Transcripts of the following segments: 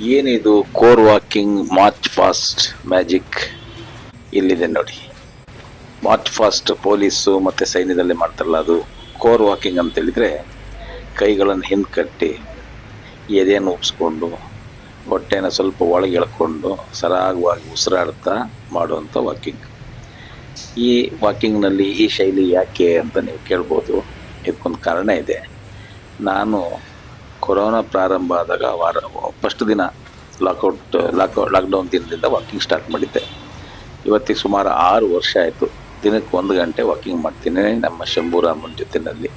ಏನಿದು core walking March fast magic ಇಲ್ಲಿದೆ ನೋಡಿ. ಮಾರ್ಚ್ ಫಾಸ್ಟ್ ಪೊಲೀಸು ಮತ್ತು ಸೈನ್ಯದಲ್ಲಿ ಮಾಡ್ತಾರಲ್ಲ ಅದು. ಕೋರ್ ವಾಕಿಂಗ್ ಅಂತ ಹೇಳಿದರೆ ಕೈಗಳನ್ನು ಹಿಂದೆ ಕಟ್ಟಿ ಎದೆಯನ್ನು ಉಪ್ಪಿಸ್ಕೊಂಡು ಹೊಟ್ಟೆನ ಸ್ವಲ್ಪ ಒಳಗೆ ಎಳ್ಕೊಂಡು ಸರಾಗವಾಗಿ ಉಸಿರಾಡ್ತಾ ಮಾಡುವಂಥ ವಾಕಿಂಗ್. ಈ ವಾಕಿಂಗ್ನಲ್ಲಿ ಈ ಶೈಲಿ ಯಾಕೆ ಅಂತ ನೀವು ಕೇಳ್ಬೋದು. ಇದಕ್ಕೊಂದು ಕಾರಣ ಇದೆ. ನಾನು ಕೊರೋನಾ ಪ್ರಾರಂಭ ಆದಾಗ ಫಸ್ಟ್ ದಿನ ಲಾಕ್ಡೌನ್ ದಿನದಿಂದ ವಾಕಿಂಗ್ ಸ್ಟಾರ್ಟ್ ಮಾಡಿದ್ದೆ. ಇವತ್ತಿಗೆ ಸುಮಾರು 6 ವರ್ಷ ಆಯಿತು. ದಿನಕ್ಕೆ 1 ಗಂಟೆ ವಾಕಿಂಗ್ ಮಾಡ್ತೀನಿ ನಮ್ಮ ಶಂಭೂರಾಮನ ಜೊತೆಯಲ್ಲಿ.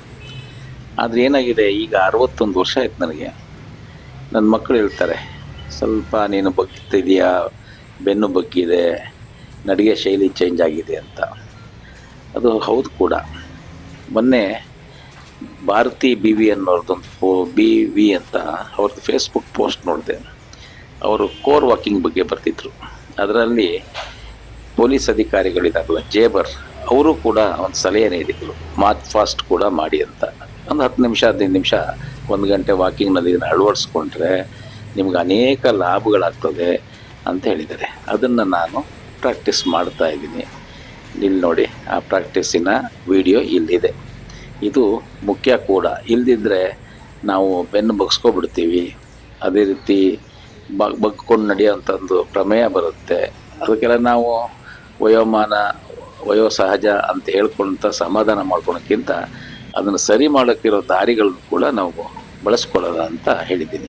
ಆದರೆ ಏನಾಗಿದೆ, ಈಗ 61 ವರ್ಷ ಆಯ್ತು ನನಗೆ. ನನ್ನ ಮಕ್ಕಳು ಹೇಳ್ತಾರೆ, ಸ್ವಲ್ಪ ನೀನು ಬಗ್ಗಿದೆಯಾ, ಬೆನ್ನು ಬಗ್ಗಿದೆ, ನಡಿಗೆ ಶೈಲಿ ಚೇಂಜ್ ಆಗಿದೆ ಅಂತ. ಅದು ಹೌದು ಕೂಡ. ಮೊನ್ನೆ ಭಾರತಿ BV ಅನ್ನೋರ್ದೊಂದು BV ಅಂತ ಅವ್ರದ್ದು ಫೇಸ್ಬುಕ್ ಪೋಸ್ಟ್ ನೋಡಿದೆ. ಅವರು ಕೋರ್ ವಾಕಿಂಗ್ ಬಗ್ಗೆ ಬರ್ತಿದ್ರು. ಅದರಲ್ಲಿ ಪೊಲೀಸ್ ಅಧಿಕಾರಿಗಳಿದಾರಲ್ಲ, ಜೇಬರ್, ಅವರು ಕೂಡ ಒಂದು ಸಲಹೆ ನೀಡಿದರು, ಮಾರ್ಚ್ ಫಾಸ್ಟ್ ಕೂಡ ಮಾಡಿ ಅಂತ. ಒಂದು 10 ನಿಮಿಷ 15 ನಿಮಿಷ 1 ಗಂಟೆ ವಾಕಿಂಗ್ನಲ್ಲಿ ಇದನ್ನು ಅಳವಡಿಸ್ಕೊಂಡ್ರೆ ನಿಮ್ಗೆ ಅನೇಕ ಲಾಭಗಳಾಗ್ತದೆ ಅಂತ ಹೇಳಿದ್ದಾರೆ. ಅದನ್ನು ನಾನು ಪ್ರಾಕ್ಟೀಸ್ ಮಾಡ್ತಾ ಇದ್ದೀನಿ. ಇಲ್ಲಿ ನೋಡಿ, ಆ ಪ್ರಾಕ್ಟೀಸಿನ ವಿಡಿಯೋ ಇಲ್ಲಿದೆ. ಇದು ಮುಖ್ಯ ಕೂಡ. ಇಲ್ಲದಿದ್ದರೆ ನಾವು ಬೆನ್ನು ಬಗ್ಸ್ಕೊಬಿಡ್ತೀವಿ. ಅದೇ ರೀತಿ ಬಗ್ಕೊಂಡು ನಡೆಯೋಂಥದ್ದು ಪ್ರಮೇಯ ಬರುತ್ತೆ. ಅದಕ್ಕೆಲ್ಲ ನಾವು ವಯೋಸಹಜ ಅಂತ ಹೇಳ್ಕೊಂತ ಸಮಾಧಾನ ಮಾಡ್ಕೊಳಕ್ಕಿಂತ ಅದನ್ನು ಸರಿ ಮಾಡೋಕ್ಕಿರೋ ದಾರಿಗಳನ್ನು ಕೂಡ ನಾವು ಬಳಸ್ಕೊಳ್ಳೋಣ ಅಂತ ಹೇಳಿದ್ದೀನಿ.